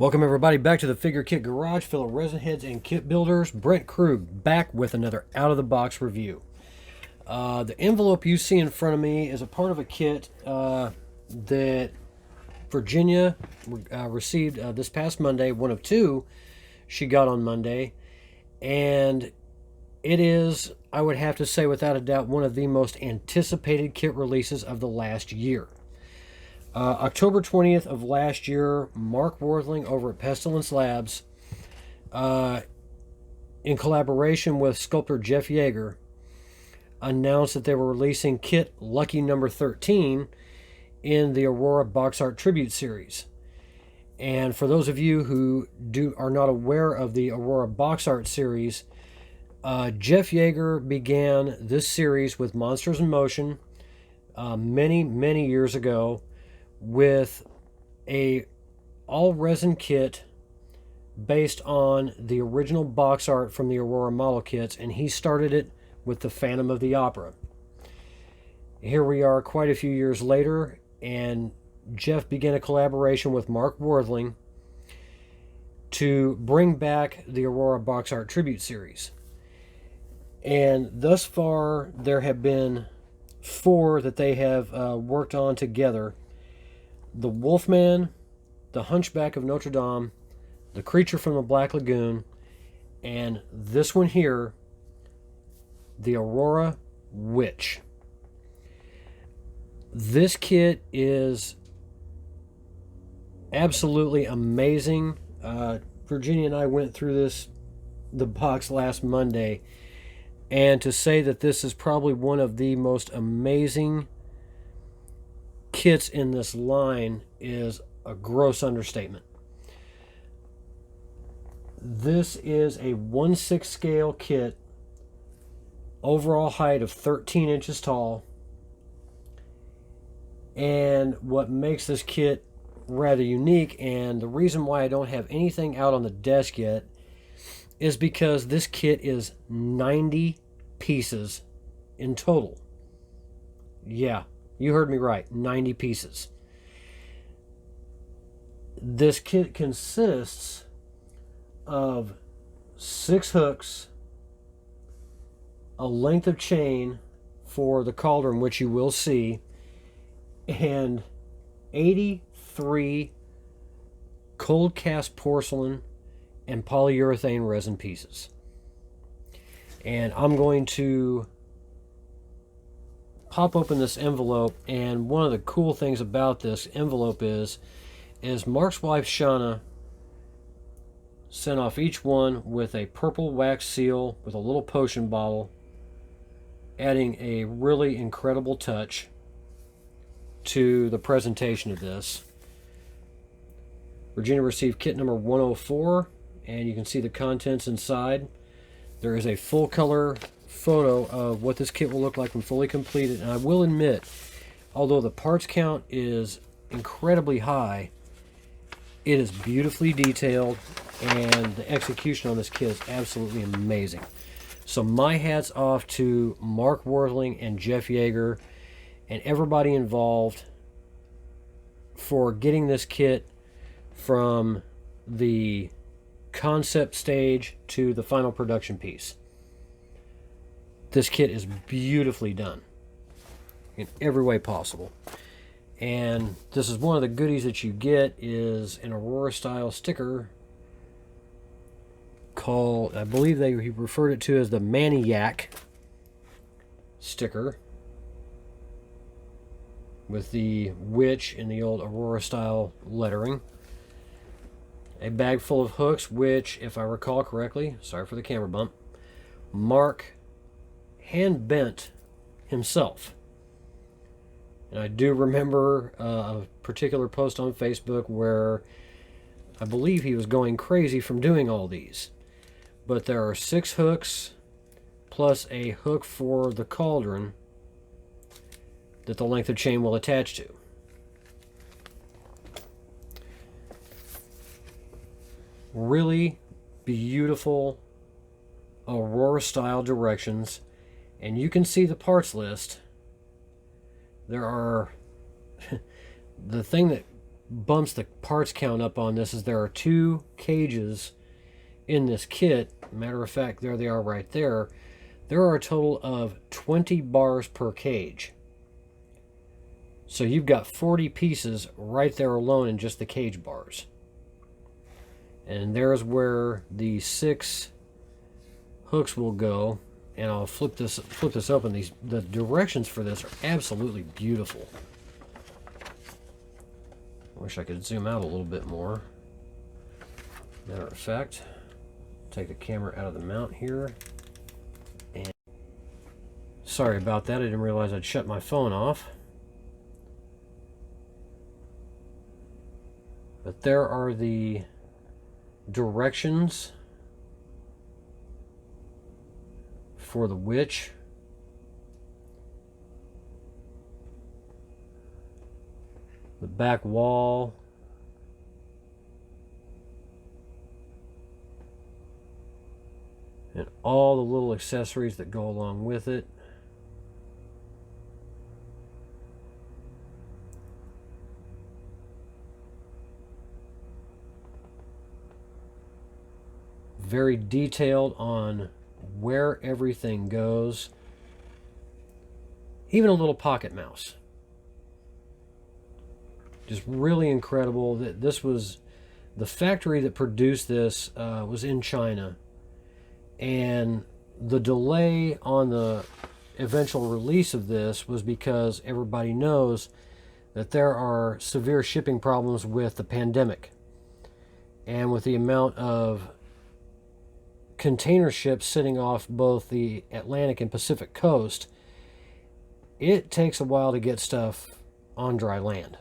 Welcome everybody back to the Figure Kit Garage, fellow resin heads and kit builders. Brent Krug back with another out-of-the-box review. The envelope you see in front of me is a part of a kit that Virginia received this past Monday, one of two she got on Monday. And it is, I would have to say without a doubt, one of the most anticipated kit releases of the last year. October 20th of last year, Mark Warthling over at Pestilence Labs, in collaboration with sculptor Jeff Yagher, announced that they were releasing kit Lucky Number 13 in the Aurora Box Art Tribute Series. And for those of you who are not aware of the Aurora Box Art Series, Jeff Yagher began this series with Monsters in Motion many years ago, with a all resin kit based on the original box art from the Aurora model kits, and he started it with the Phantom of the Opera. Here we are quite a few years later, and Jeff began a collaboration with Mark Warthling to bring back the Aurora Box Art Tribute Series. And thus far there have been 4 that they have worked on together: the Wolfman, the Hunchback of Notre Dame, the Creature from the Black Lagoon, and this one here, the Aurora Witch. This kit is absolutely amazing. Virginia and I went through the box last Monday, and to say that this is probably one of the most amazing kits in this line is a gross understatement. This is a 1/6 scale kit, overall height of 13 inches tall, and what makes this kit rather unique, and the reason why I don't have anything out on the desk yet, is because this kit is 90 pieces in total. Yeah, you heard me right, 90 pieces. This kit consists of 6 hooks, a length of chain for the cauldron, which you will see, and 83 cold cast porcelain and polyurethane resin pieces. And I'm going to pop open this envelope, and one of the cool things about this envelope is Mark's wife Shauna sent off each one with a purple wax seal with a little potion bottle, adding a really incredible touch to the presentation of this. Virginia received kit number 104, and you can see the contents inside. There is a full color photo of what this kit will look like when fully completed, and I will admit, although the parts count is incredibly high, it is beautifully detailed, and the execution on this kit is absolutely amazing. So my hat's off to Mark Warthling and Jeff Yagher and everybody involved for getting this kit from the concept stage to the final production piece. This kit is beautifully done in every way possible. And this is one of the goodies that you get, is an Aurora style sticker called, I believe he referred it to as the Maniac sticker, with the witch in the old Aurora style lettering. A bag full of hooks, which, if I recall correctly, sorry for the camera bump, Mark hand bent himself. And I do remember a particular post on Facebook where I believe he was going crazy from doing all these. But there are 6 hooks plus a hook for the cauldron that the length of chain will attach to. Really beautiful Aurora style directions, and you can see the parts list. There are the thing that bumps the parts count up on this is there are 2 cages in this kit. Matter of fact, there they are right there. There are a total of 20 bars per cage. So you've got 40 pieces right there alone in just the cage bars. And there's where the 6 hooks will go. And I'll flip this open. The directions for this are absolutely beautiful. Wish I could zoom out a little bit more. Matter of fact, take the camera out of the mount here. And sorry about that. I didn't realize I'd shut my phone off. But there are the directions for the witch. The back wall. And all the little accessories that go along with it. Very detailed on where everything goes. Even a little pocket mouse. Just really incredible. That this was the factory that produced this was in China, and the delay on the eventual release of this was because everybody knows that there are severe shipping problems with the pandemic, and with the amount of container ships sitting off both the Atlantic and Pacific coast, it takes a while to get stuff on dry land.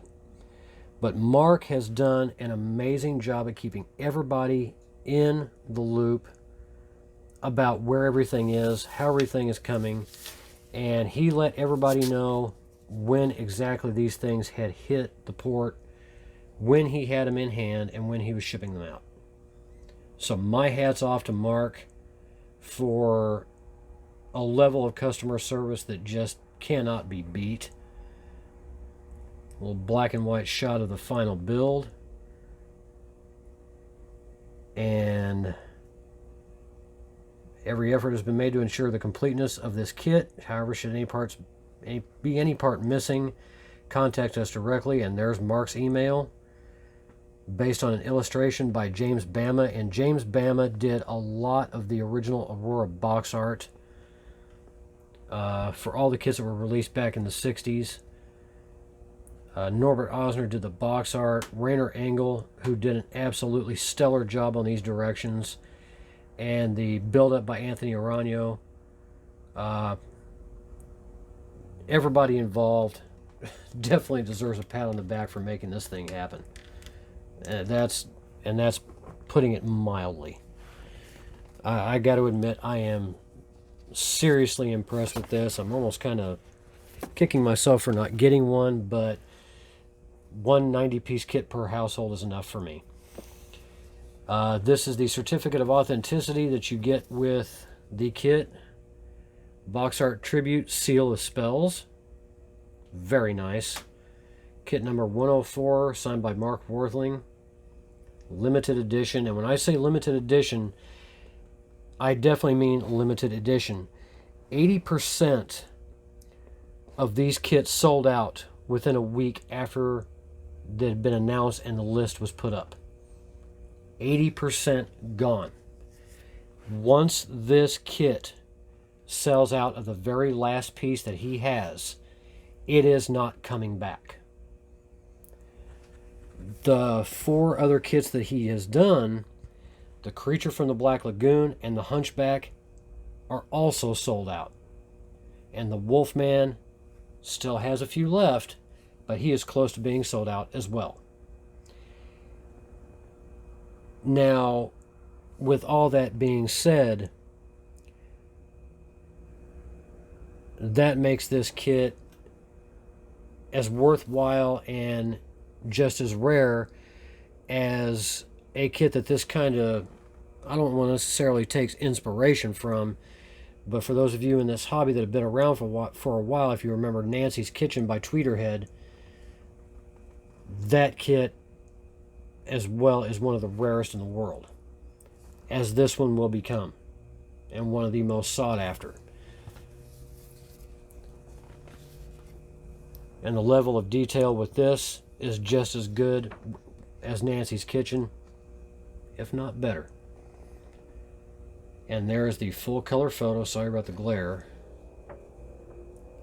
But Mark has done an amazing job at keeping everybody in the loop about where everything is, how everything is coming, and he let everybody know when exactly these things had hit the port, when he had them in hand, and when he was shipping them out. So my hat's off to Mark for a level of customer service that just cannot be beat. A little black and white shot of the final build. And every effort has been made to ensure the completeness of this kit. However, should any part missing, contact us directly. And there's Mark's email, based on an illustration by James Bama. And James Bama did a lot of the original Aurora box art for all the kits that were released back in the 60s. Norbert Osner did the box art. Rainer Engel, who did an absolutely stellar job on these directions. And the build-up by Anthony Arano. Everybody involved definitely deserves a pat on the back for making this thing happen. That's putting it mildly. I got to admit, I am seriously impressed with this. I'm almost kind of kicking myself for not getting one, but one 90-piece kit per household is enough for me. This is the certificate of authenticity that you get with the kit. Box art tribute seal of spells. Very nice. Kit number 104, signed by Mark Warthling. Limited edition. And when I say limited edition, I definitely mean limited edition. 80% of these kits sold out within a week after they had been announced and the list was put up. 80% gone. Once this kit sells out of the very last piece that he has, it is not coming back. The 4 other kits that he has done, the Creature from the Black Lagoon and the Hunchback, are also sold out. And the Wolfman still has a few left, but he is close to being sold out as well. Now, with all that being said, that makes this kit as worthwhile and just as rare as a kit that this kind of, I don't want to necessarily take inspiration from, but for those of you in this hobby that have been around for a while, if you remember Nancy's Kitchen by Tweeterhead, that kit as well is one of the rarest in the world, as this one will become, and one of the most sought after. And the level of detail with this is just as good as Nancy's kitchen, if not better. And there's the full color photo. Sorry about the glare.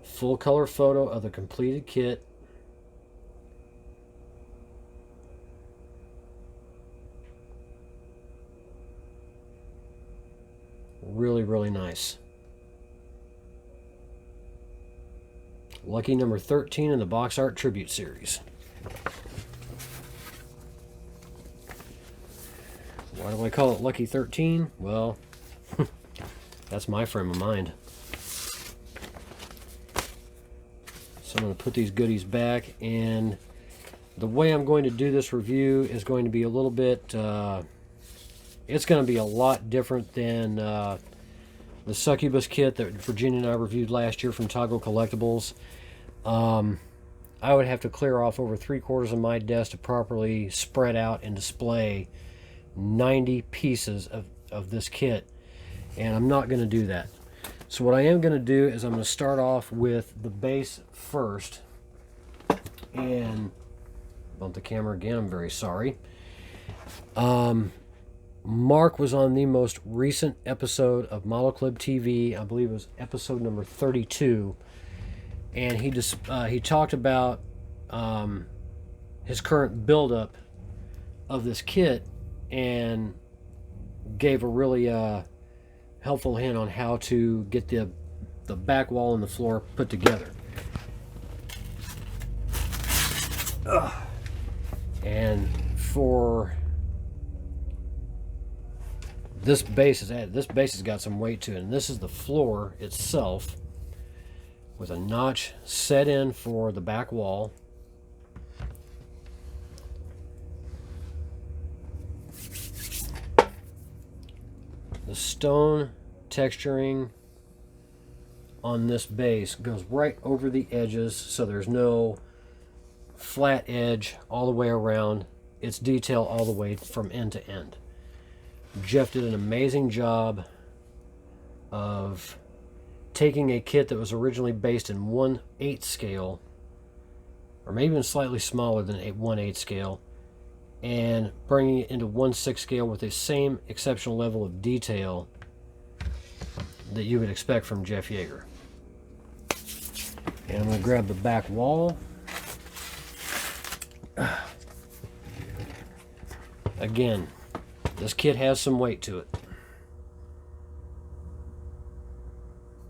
Full color photo of the completed kit. Really, really nice. Lucky number 13 in the Box Art Tribute Series. Why do I call it Lucky 13? Well, that's my frame of mind. So I'm going to put these goodies back, and the way I'm going to do this review is going to be a little bit, it's going to be a lot different than the Succubus kit that Virginia and I reviewed last year from Toggle Collectibles. I would have to clear off over 3/4 of my desk to properly spread out and display 90 pieces of this kit, and I'm not going to do that. So what I am going to do is I'm going to start off with the base first, and bump the camera again, I'm very sorry. Mark was on the most recent episode of Model Club TV, I believe it was episode number 32, and he talked about his current buildup of this kit, and gave a really helpful hint on how to get the back wall and the floor put together. And for this base has got some weight to it, and this is the floor itself with a notch set in for the back wall. The stone texturing on this base goes right over the edges, so there's no flat edge all the way around. It's detail all the way from end to end. Jeff did an amazing job of taking a kit that was originally based in 1/8 scale, or maybe even slightly smaller than a 1/8 scale, and bringing it into 1/6 scale with the same exceptional level of detail that you would expect from Jeff Yagher. And I'm going to grab the back wall. Again, this kit has some weight to it.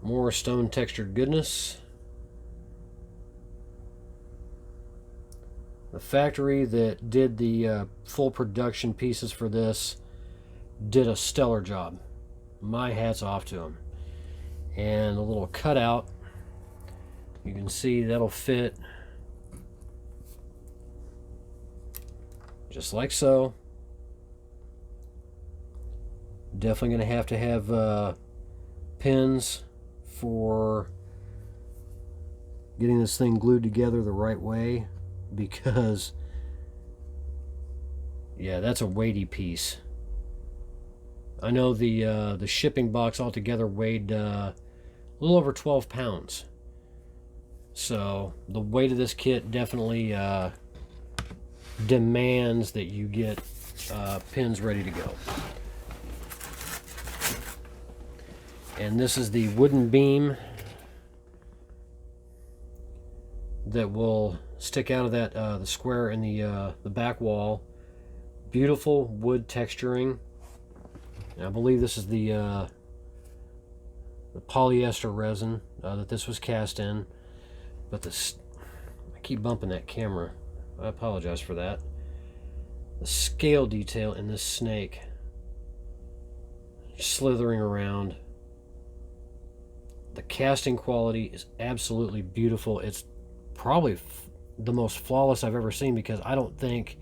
More stone textured goodness. The factory that did the full production pieces for this did a stellar job. My hat's off to them. And a little cutout, you can see that'll fit just like so. Definitely going to have pins for getting this thing glued together the right way, because yeah, that's a weighty piece. I know the shipping box altogether weighed a little over 12 pounds. So the weight of this kit definitely demands that you get pins ready to go. And this is the wooden beam that will stick out of that the square in the back wall. Beautiful wood texturing. And I believe this is the polyester resin that this was cast in. But this, I keep bumping that camera. I apologize for that. The scale detail in this snake, slithering around. The casting quality is absolutely beautiful. It's probably the most flawless I've ever seen, because I don't think,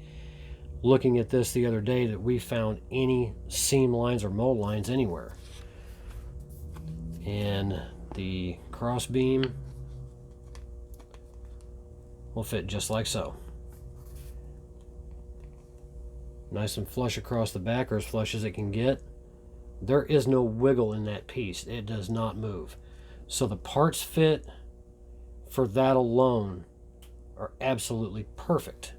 looking at this the other day, that we found any seam lines or mold lines anywhere. And the cross beam will fit just like so. Nice and flush across the back, or as flush as it can get. There is no wiggle in that piece. It does not move. So the parts fit for that alone are absolutely perfect.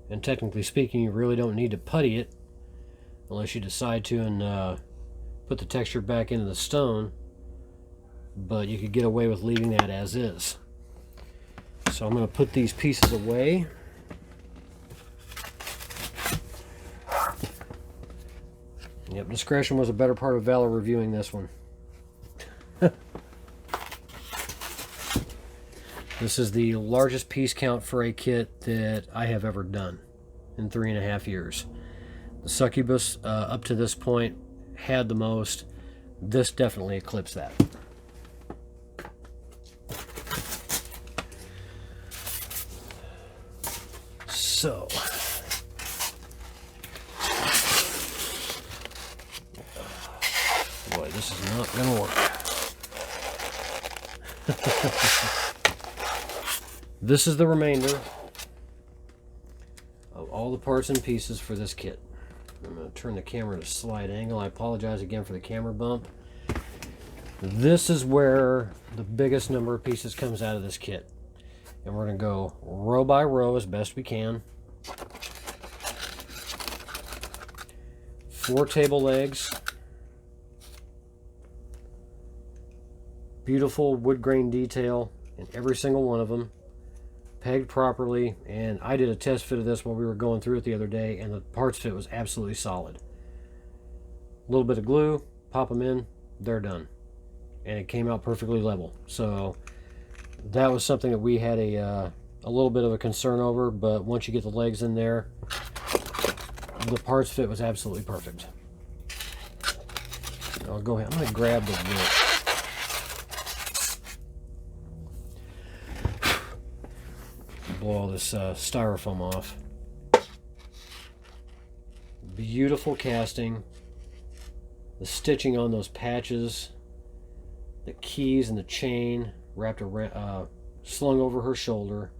And technically speaking, you really don't need to putty it unless you decide to and put the texture back into the stone. But you could get away with leaving that as is. So I'm going to put these pieces away. Yep, discretion was a better part of valor reviewing this one. This is the largest piece count for a kit that I have ever done in 3.5 years. The Succubus, up to this point, had the most. This definitely eclipsed that. So, boy, this is not going to work. This is the remainder of all the parts and pieces for this kit. I'm going to turn the camera to slide angle. I apologize again for the camera bump. This is where the biggest number of pieces comes out of this kit. And we're going to go row by row as best we can. 4 table legs. Beautiful wood grain detail in every single one of them. Pegged properly, and I did a test fit of this while we were going through it the other day, and the parts fit was absolutely solid. A little bit of glue, pop them in, they're done. And it came out perfectly level. So that was something that we had a little bit of a concern over, but once you get the legs in there, the parts fit was absolutely perfect. I'll go ahead, I'm going to grab the wood. Blow all this styrofoam off. Beautiful casting. The stitching on those patches, the keys and the chain wrapped around, slung over her shoulder,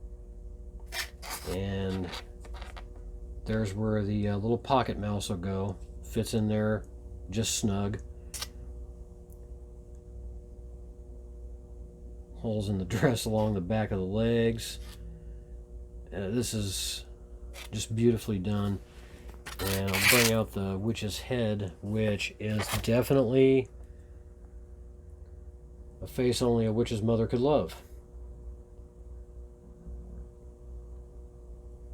and there's where the little pocket mouse will go. Fits in there just snug. Holes in the dress along the back of the legs. This is just beautifully done. And I'll bring out the witch's head, which is definitely a face only a witch's mother could love.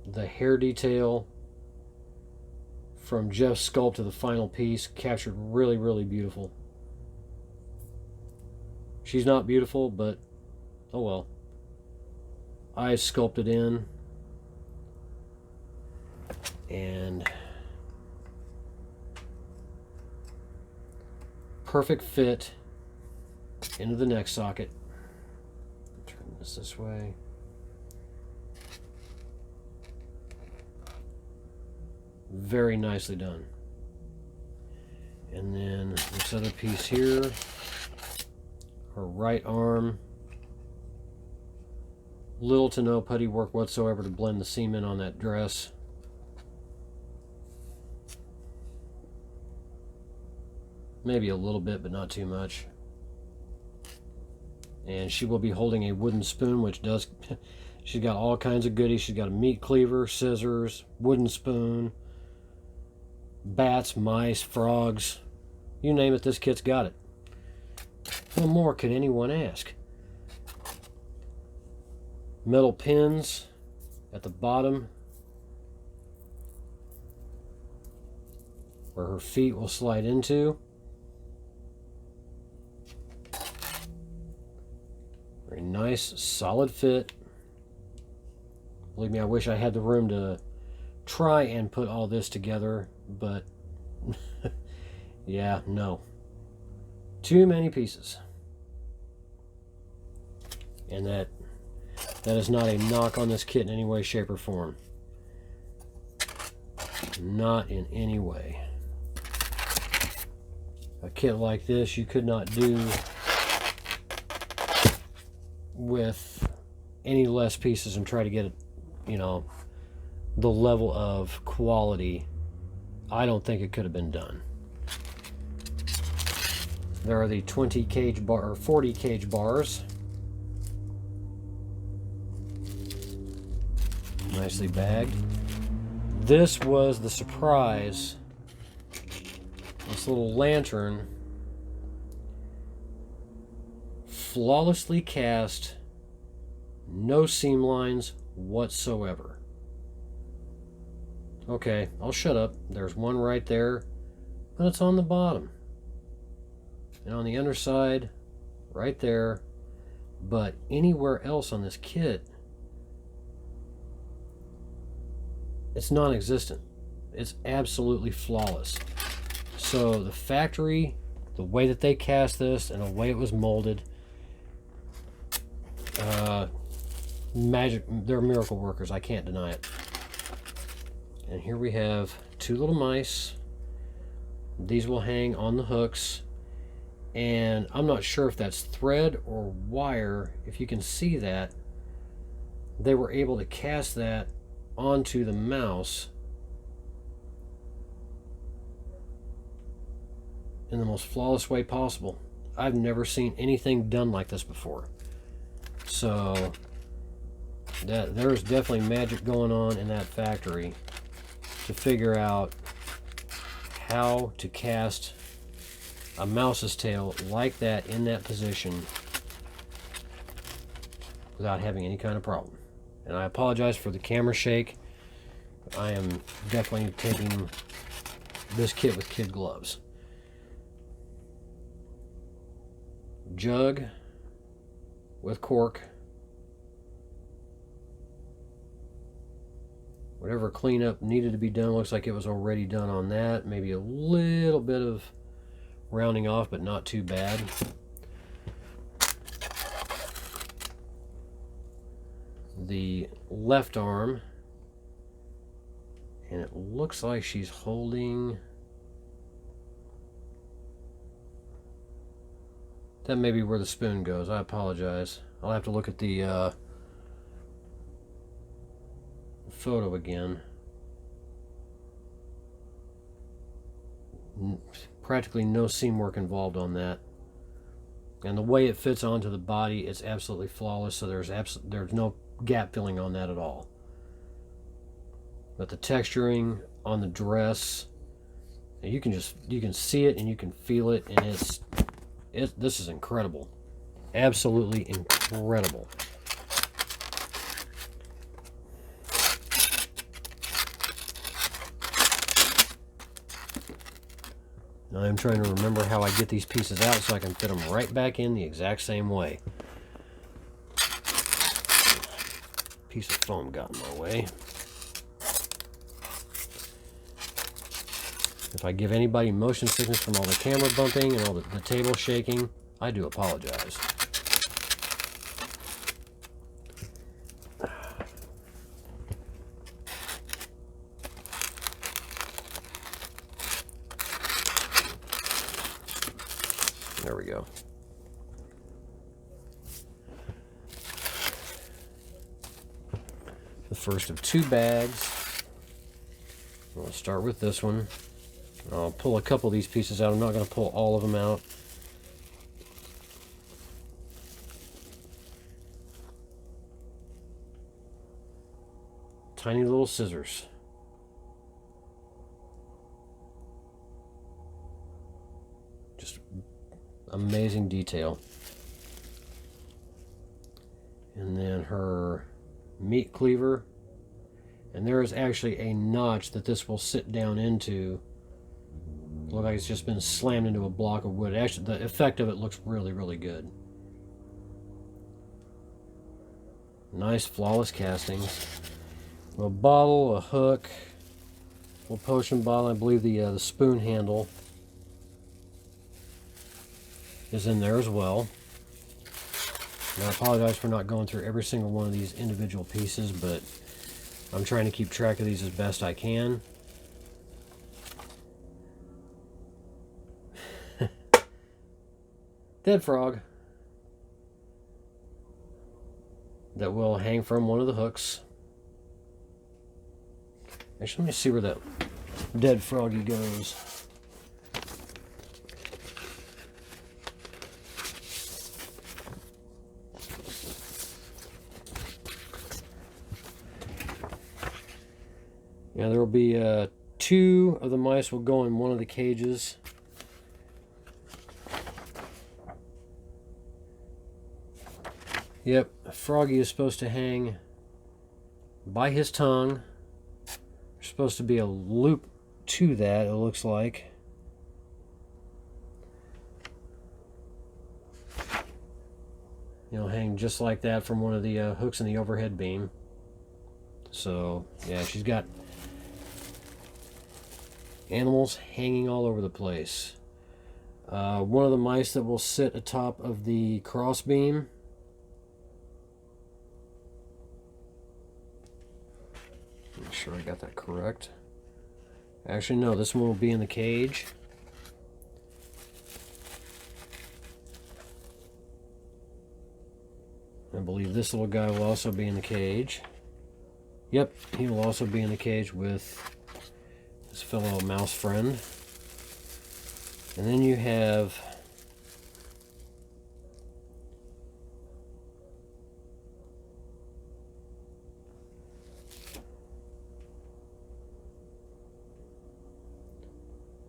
The hair detail from Jeff's sculpt to the final piece captured really, really beautiful. She's not beautiful, but oh well. Eyes sculpted in. And perfect fit into the neck socket. Turn this way. Very nicely done. And then this other piece here, her right arm. Little to no putty work whatsoever to blend the seam in on that dress. Maybe a little bit, but not too much. And she will be holding a wooden spoon, which does... She's got all kinds of goodies. She's got a meat cleaver, scissors, wooden spoon, bats, mice, frogs. You name it, this kit's got it. What more could anyone ask? Metal pins at the bottom where her feet will slide into. Very nice, solid fit. Believe me, I wish I had the room to try and put all this together, but yeah, no. Too many pieces. And that is not a knock on this kit in any way, shape, or form. Not in any way. A kit like this you could not do with any less pieces and try to get it, you know, the level of quality, I don't think it could have been done. There are the 20 cage bar or 40 cage bars. Nicely bagged. This was the surprise. This little lantern, flawlessly cast, no seam lines whatsoever. Okay, I'll shut up. There's one right there, but it's on the bottom. And on the underside, right there. But anywhere else on this kit, it's non-existent. It's absolutely flawless. So the factory, the way that they cast this and the way it was molded, magic. They're miracle workers. I can't deny it. And here we have two little mice. These will hang on the hooks. And I'm not sure if that's thread or wire. If you can see that, they were able to cast that onto the mouse in the most flawless way possible. I've never seen anything done like this before. So there's definitely magic going on in that factory to figure out how to cast a mouse's tail like that in that position without having any kind of problem. And I apologize for the camera shake. I am definitely taking this kit with kid gloves. Jug with cork. Whatever cleanup needed to be done, looks like it was already done on that. Maybe a little bit of rounding off, but not too bad. The left arm, and it looks like she's holding, that may be where the spoon goes. I apologize. I'll have to look at the photo again. Practically no seam work involved on that, and the way it fits onto the body, it's absolutely flawless. So there's no gap filling on that at all. But the texturing on the dress, you can see it and you can feel it, and this is incredible, absolutely incredible. I'm trying to remember how I get these pieces out so I can fit them right back in the exact same way. Piece of foam got in my way. If I give anybody motion sickness from all the camera bumping and all the table shaking, I do apologize. There we go. The first of two bags. We'll start with this one. I'll pull a couple of these pieces out. I'm not going to pull all of them out. Tiny little scissors. Just amazing detail. And then her meat cleaver. And there is actually a notch that this will sit down into. Look like it's just been slammed into a block of wood. Actually, the effect of it looks really, really good. Nice, flawless castings. A bottle, a hook, a little potion bottle. I believe the spoon handle is in there as well. And I apologize for not going through every single one of these individual pieces, but I'm trying to keep track of these as best I can. Dead frog that will hang from one of the hooks. Actually, let me see where that dead froggy goes. Yeah, there will be 2 of the mice will go in one of the cages. Yep, Froggy is supposed to hang by his tongue. There's supposed to be a loop to that, it looks like. He'll hang just like that from one of the hooks in the overhead beam. So, yeah, she's got animals hanging all over the place. One of the mice that will sit atop of the cross beam. Make sure I got that correct. Actually, no, this one will be in the cage. I believe this little guy will also be in the cage. Yep, he will also be in the cage with his fellow mouse friend. And then you have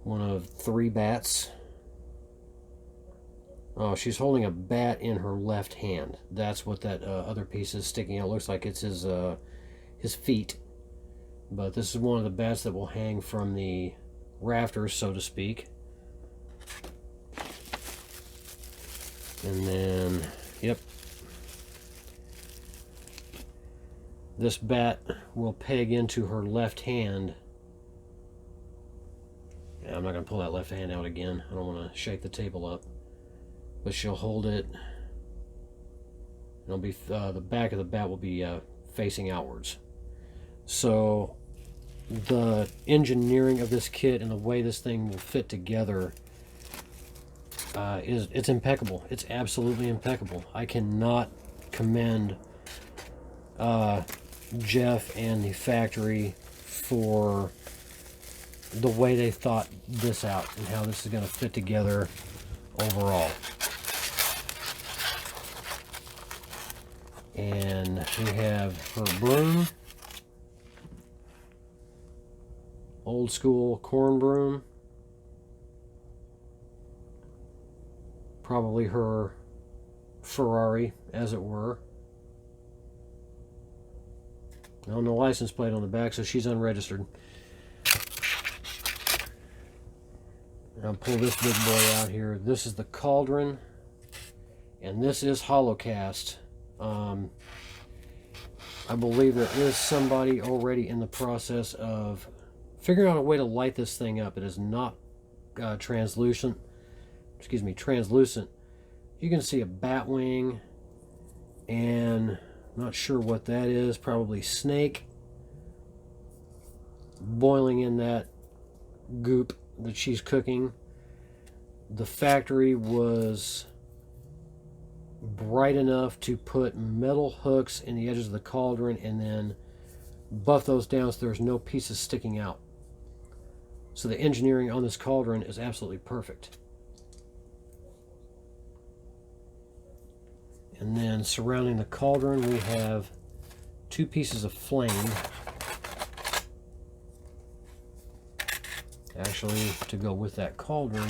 one of 3 bats. Oh, she's holding a bat in her left hand. That's what that other piece is sticking out. Looks like it's his feet. But this is one of the bats that will hang from the rafters, so to speak. And then, yep, this bat will peg into her left hand. Yeah, I'm not going to pull that left hand out again. I don't want to shake the table up. But she'll hold it. It'll be the back of the bat will be facing outwards. So the engineering of this kit and the way this thing will fit together it's impeccable. It's absolutely impeccable. I cannot commend Jeff and the factory for the way they thought this out and how this is going to fit together overall. And we have her broom, old school corn broom, probably her Ferrari, as it were. No license plate on the back, so she's unregistered. I'll pull this big boy out here. This is the cauldron, and this is hollow cast. I believe there is somebody already in the process of figuring out a way to light this thing up. It is not translucent. You can see a bat wing, and I'm not sure what that is. Probably snake boiling in that goop that she's cooking. The factory was bright enough to put metal hooks in the edges of the cauldron and then buff those down so there's no pieces sticking out. So the engineering on this cauldron is absolutely perfect. And then surrounding the cauldron we have 2 pieces of flame. Actually, to go with that cauldron,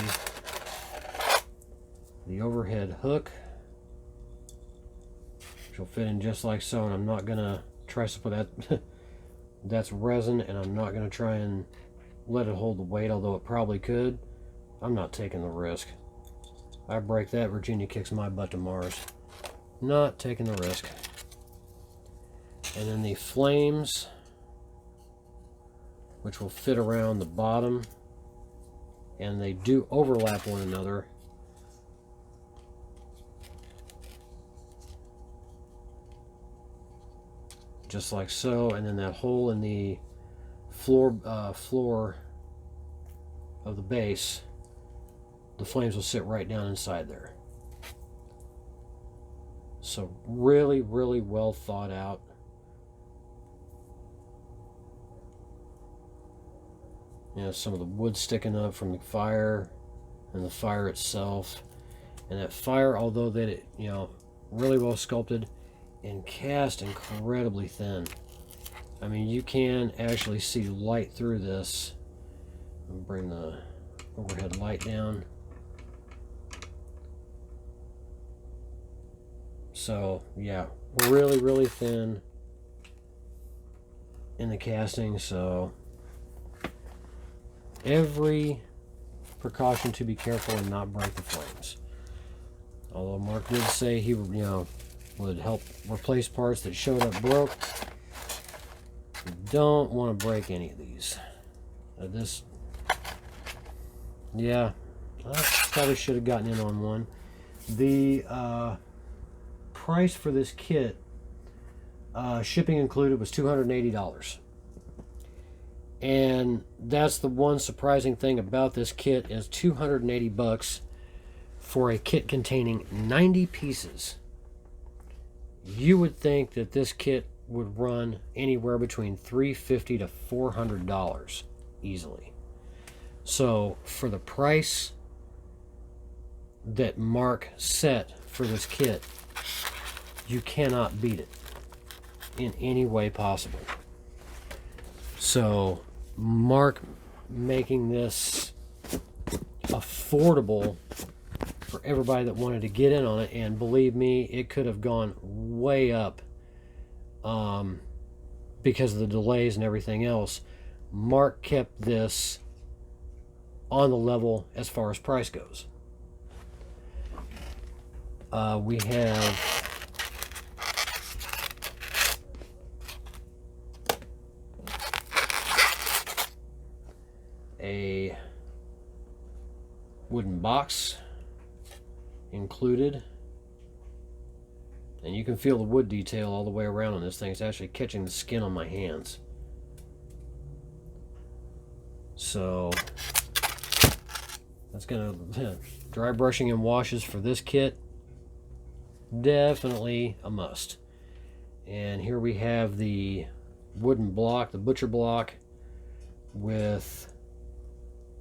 the overhead hook, which will fit in just like so, and I'm not gonna try to put that that's resin, and I'm not gonna try and let it hold the weight, although it probably could. I'm not taking the risk. I break that, Virginia kicks my butt to Mars. Not taking the risk. And then the flames, which will fit around the bottom, and they do overlap one another. Just like so, and then that hole in the floor of the base, the flames will sit right down inside there. So really, really well thought out. You know, some of the wood sticking up from the fire and the fire itself. And that fire, although that it, you know, really well sculpted and cast incredibly thin. I mean, you can actually see light through this. I'll bring the overhead light down. So, yeah, really, really thin in the casting. So, every precaution to be careful and not break the flames. Although Mark did say he would, you know, would help replace parts that showed up broke. You don't want to break any of these. This, yeah, I probably should have gotten in on one. The price for this kit, shipping included, was $280. And that's the one surprising thing about this kit, is $280 for a kit containing 90 pieces. You would think that this kit would run anywhere between $350 to $400 easily. So for the price that Mark set for this kit, you cannot beat it in any way possible. So Mark making this affordable for everybody that wanted to get in on it, and believe me, it could have gone way up because of the delays and everything else. Mark kept this on the level as far as price goes. We have a wooden box included, and you can feel the wood detail all the way around on this thing. It's actually catching the skin on my hands. So that's gonna dry brushing and washes for this kit, definitely a must. And here we have the wooden block, the butcher block, with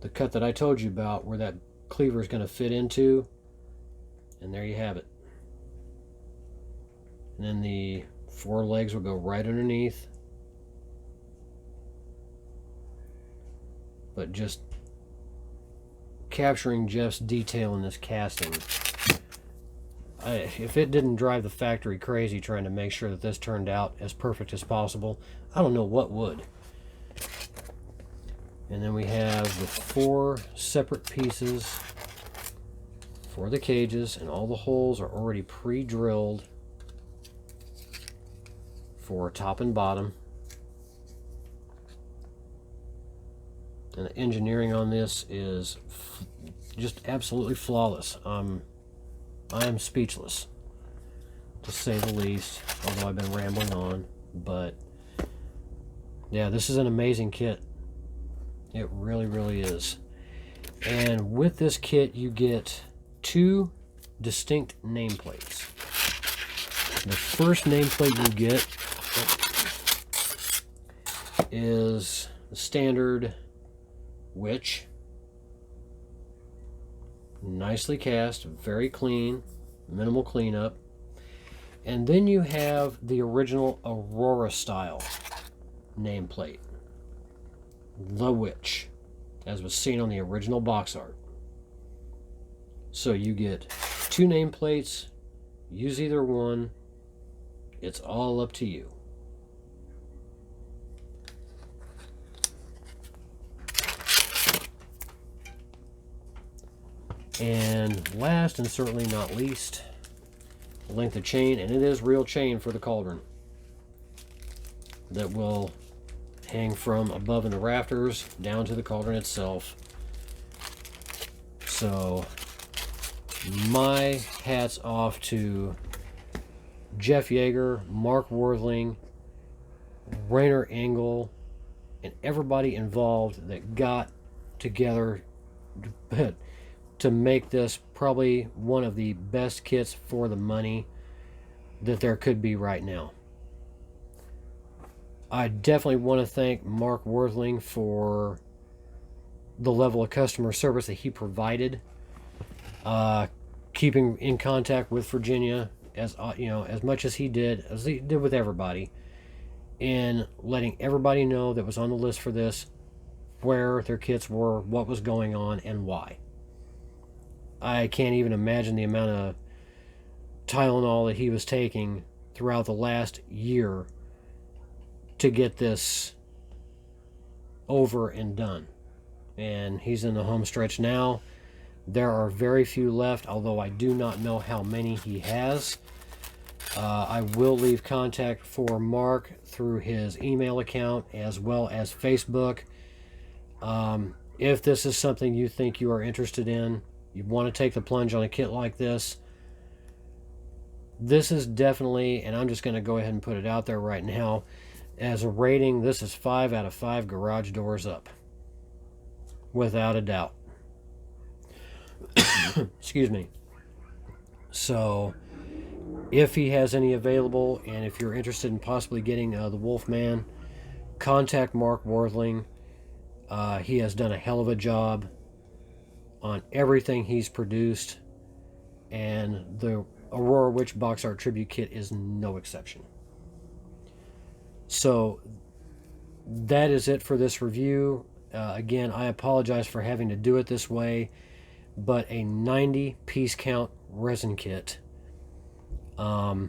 the cut that I told you about where that cleaver is going to fit into, and there you have it. And then the 4 legs will go right underneath. But just capturing Jeff's detail in this casting, if it didn't drive the factory crazy trying to make sure that this turned out as perfect as possible, I don't know what would. And then we have the 4 separate pieces for the cages, and all the holes are already pre-drilled for top and bottom. And the engineering on this is just absolutely flawless. I am speechless, to say the least, although I've been rambling on. But yeah, this is an amazing kit. It really, really is. And with this kit, you get 2 distinct nameplates. The first nameplate you get is the standard Witch. Nicely cast, very clean, minimal cleanup. And then you have the original Aurora style nameplate, the Witch, as was seen on the original box art. So you get 2 nameplates, use either one, it's all up to you. And last and certainly not least, length of chain, and it is real chain for the cauldron that will hang from above in the rafters down to the cauldron itself. So my hat's off to Jeff Yagher, Mark Warthling, Rainer Engel, and everybody involved that got together to make this probably one of the best kits for the money that there could be right now. I definitely want to thank Mark Warthling for the level of customer service that he provided, keeping in contact with Virginia as as much as he did with everybody, and letting everybody know that was on the list for this where their kits were, what was going on, and why. I can't even imagine the amount of Tylenol that he was taking throughout the last year to get this over and done. And he's in the home stretch now. There are very few left, although I do not know how many he has. I will leave contact for Mark through his email account as well as Facebook. If this is something you think you are interested in, you want to take the plunge on a kit like this, this is definitely, and I'm just going to go ahead and put it out there right now, as a rating, this is 5 out of 5 garage doors up. Without a doubt. Excuse me. So, if he has any available, and if you're interested in possibly getting the Wolfman, contact Mark Warthling. He has done a hell of a job on everything he's produced, and the Aurora Witch box art tribute kit is no exception. So that is it for this review. Again, I apologize for having to do it this way, but a 90 piece count resin kit. Yeah,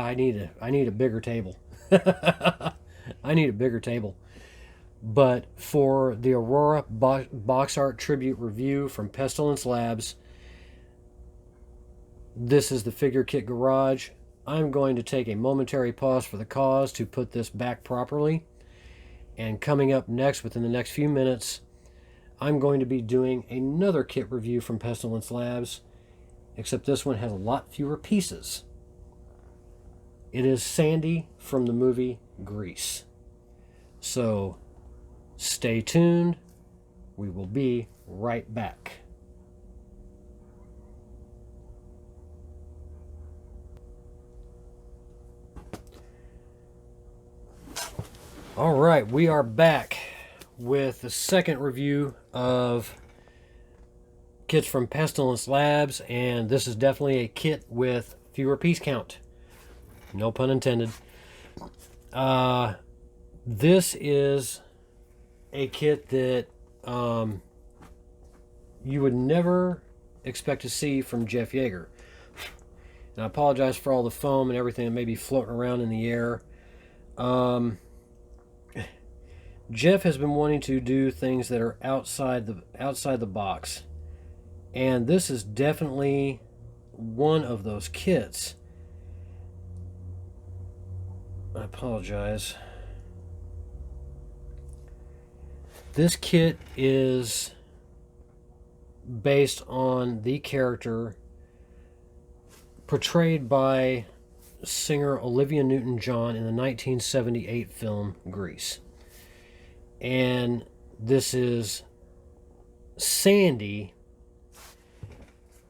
I need a bigger table. I need a bigger table. But for the Aurora box art tribute review from Pestilence Labs, this is the Figure Kit Garage. I'm going to take a momentary pause for the cause to put this back properly. And coming up next, within the next few minutes, I'm going to be doing another kit review from Pestilence Labs, except this one has a lot fewer pieces. It is Sandy from the movie Grease. So, stay tuned. We will be right back. All right, we are back with the second review of kits from Pestilence Labs, and this is definitely a kit with fewer piece count. No pun intended. This is a kit that you would never expect to see from Jeff Yagher. And I apologize for all the foam and everything that may be floating around in the air. Jeff has been wanting to do things that are outside the box, and this is definitely one of those kits. I apologize. This kit is based on the character portrayed by singer Olivia Newton-John in the 1978 film Grease. And this is Sandy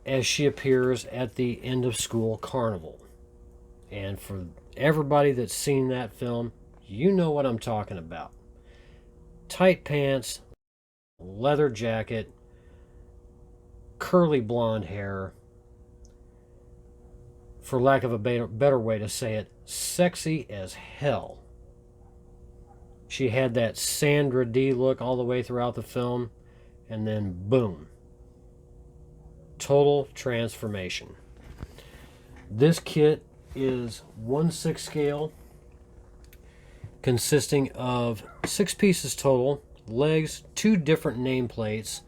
as she appears at the end of school carnival. And for everybody that's seen that film, you know what I'm talking about. Tight pants, leather jacket, curly blonde hair. For lack of a better way to say it, sexy as hell. She had that Sandra D look all the way throughout the film, and then boom. Total transformation. This kit is 1/6 scale, consisting of 6 pieces total, legs, 2 different nameplates,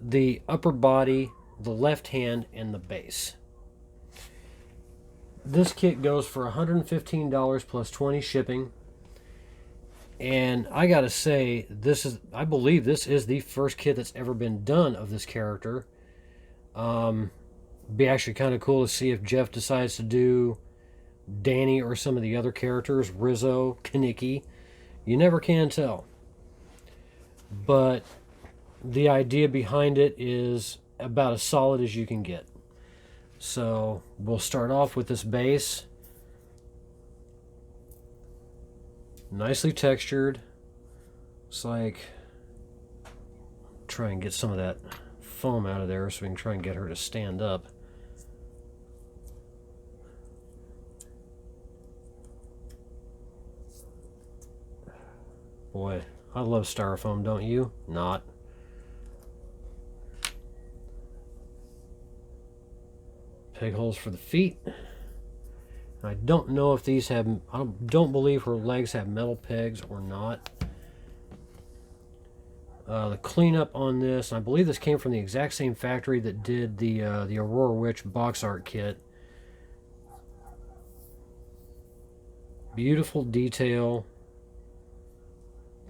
the upper body, the left hand, and the base. This kit goes for $115 plus 20 shipping. And I gotta say, I believe this is the first kit that's ever been done of this character. Be actually kind of cool to see if Jeff decides to do Danny or some of the other characters, Rizzo, Kaniki. You never can tell. But the idea behind it is about as solid as you can get. So we'll start off with this base. Nicely textured, It's like, try and get some of that foam out of there so we can try and get her to stand up. Boy, I love styrofoam, don't you? Not. Peg holes for the feet. I don't know if these have, I don't believe her legs have metal pegs or not. The cleanup on this, I believe this came from the exact same factory that did the Aurora Witch box art kit. Beautiful detail.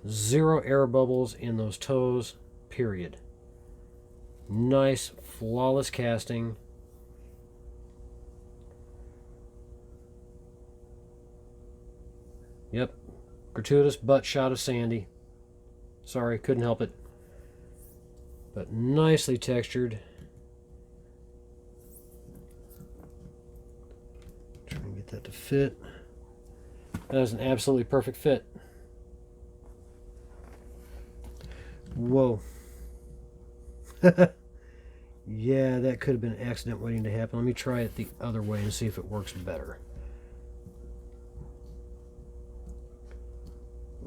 Zero air bubbles in those toes, period. Nice, flawless casting. Yep, gratuitous butt shot of Sandy. Sorry, couldn't help it. But nicely textured. Try and get that to fit. That is an absolutely perfect fit. Whoa. Yeah, that could have been an accident waiting to happen. Let me try it the other way and see if it works better.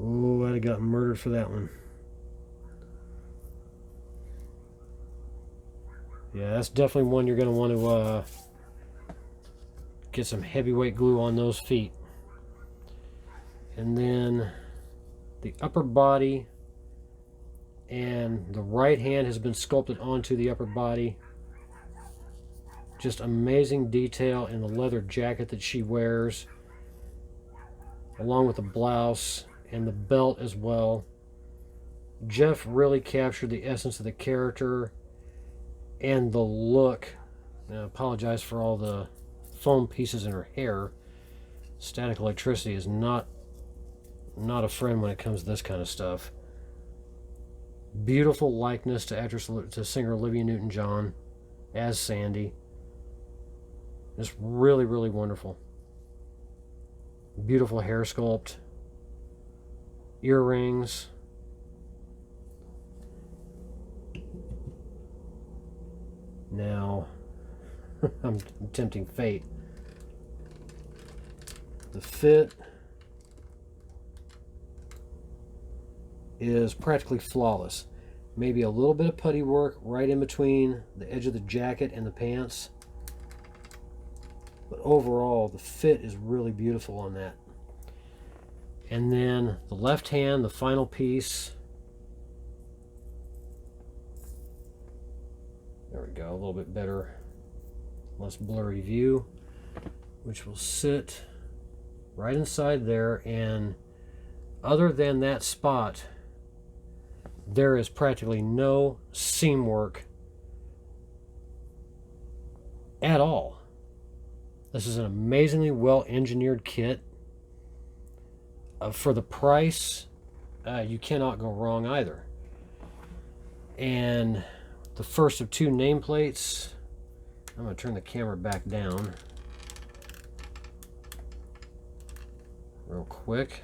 Oh, I'd have gotten murdered for that one. Yeah, that's definitely one you're going to want to get some heavyweight glue on those feet. And then the upper body and the right hand has been sculpted onto the upper body. Just amazing detail in the leather jacket that she wears, along with the blouse and the belt as well. Jeff really captured the essence of the character and the look. I apologize for all the foam pieces in her hair. Static electricity is not a friend when it comes to this kind of stuff. Beautiful likeness to singer Olivia Newton-John as Sandy. Just really, really wonderful. Beautiful hair sculpt. Earrings. Now, I'm tempting fate. The fit is practically flawless. Maybe a little bit of putty work right in between the edge of the jacket and the pants. But overall, the fit is really beautiful on that. And then the left hand, the final piece. There we go, a little bit better, less blurry view, which will sit right inside there. And other than that spot, there is practically no seam work at all. This is an amazingly well engineered kit. For the price, you cannot go wrong either. And the first of two nameplates. I'm going to turn the camera back down real quick.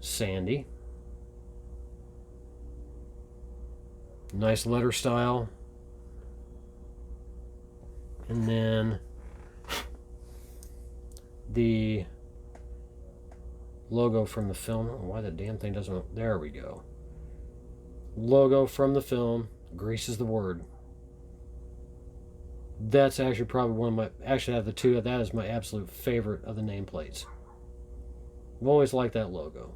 Sandy. Nice letter style. And then the logo from the film. I don't know why the damn thing doesn't. There we go. Logo from the film. Grease is the word. That's actually probably one of my. Actually, out of the two, that is my absolute favorite of the nameplates. I've always liked that logo.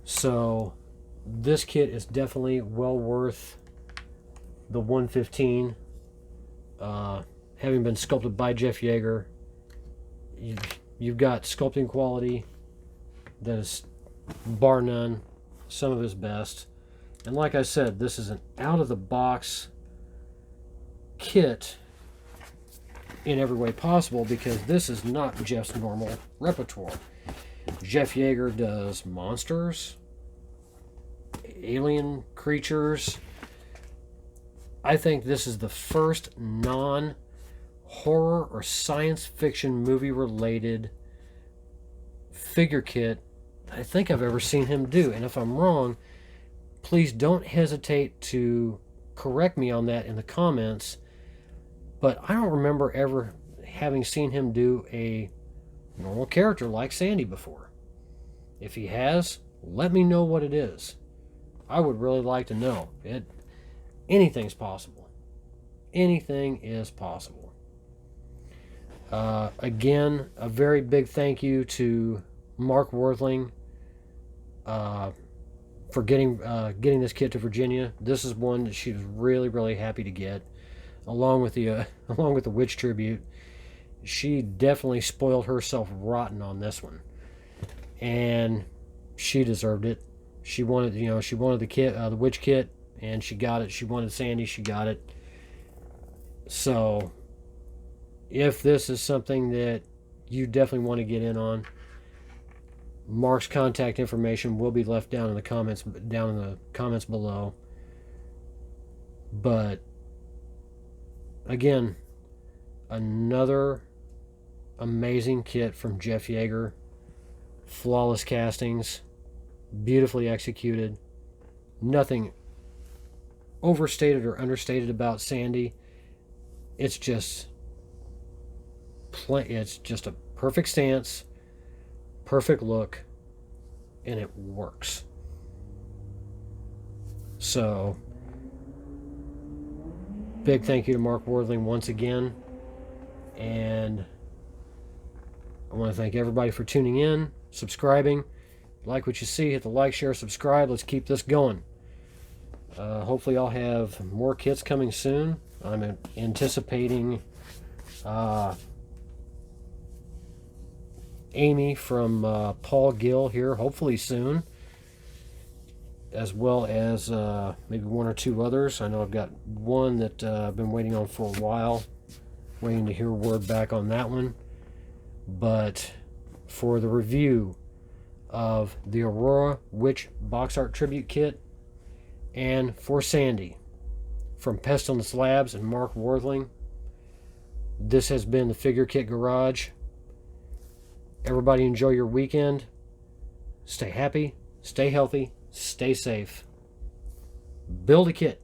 So, this kit is definitely well worth the $115. Having been sculpted by Jeff Yagher, you've got sculpting quality that is, bar none, some of his best. And like I said, this is an out-of-the-box kit in every way possible, because this is not Jeff's normal repertoire. Jeff Yagher does monsters, alien creatures. I think this is the first non-horror horror or science fiction movie related figure kit I think I've ever seen him do. And if I'm wrong, please don't hesitate to correct me on that in the comments. But I don't remember ever having seen him do a normal character like Sandy before. If he has, let me know what it is. I would really like to know. Anything's possible. Anything is possible. Again, a very big thank you to Mark Warthling for getting this kit to Virginia. This is one that she was really, really happy to get, along with the Witch tribute. She definitely spoiled herself rotten on this one, and she deserved it. She wanted the kit, the Witch kit, and she got it. She wanted Sandy, she got it. So, if this is something that you definitely want to get in on, Mark's contact information will be left down in the comments below. But again, another amazing kit from Jeff Yagher. Flawless castings, beautifully executed. Nothing overstated or understated about Sandy. It's just a perfect stance, perfect look, and it works. So, big thank you to Mark Warthling once again, and I want to thank everybody for tuning in, subscribing. Like what you see, hit the like, share, subscribe. Let's keep this going. Hopefully I'll have more kits coming soon. I'm anticipating Amy from Paul Gill here, hopefully soon, as well as maybe one or two others. I know I've got one that I've been waiting on for a while, waiting to hear word back on that one. But for the review of the Aurora Witch box art tribute kit, and for Sandy from Pestilence Labs and Mark Warthling, this has been the Figure Kit Garage. Everybody enjoy your weekend. Stay happy, stay healthy, stay safe. Build a kit.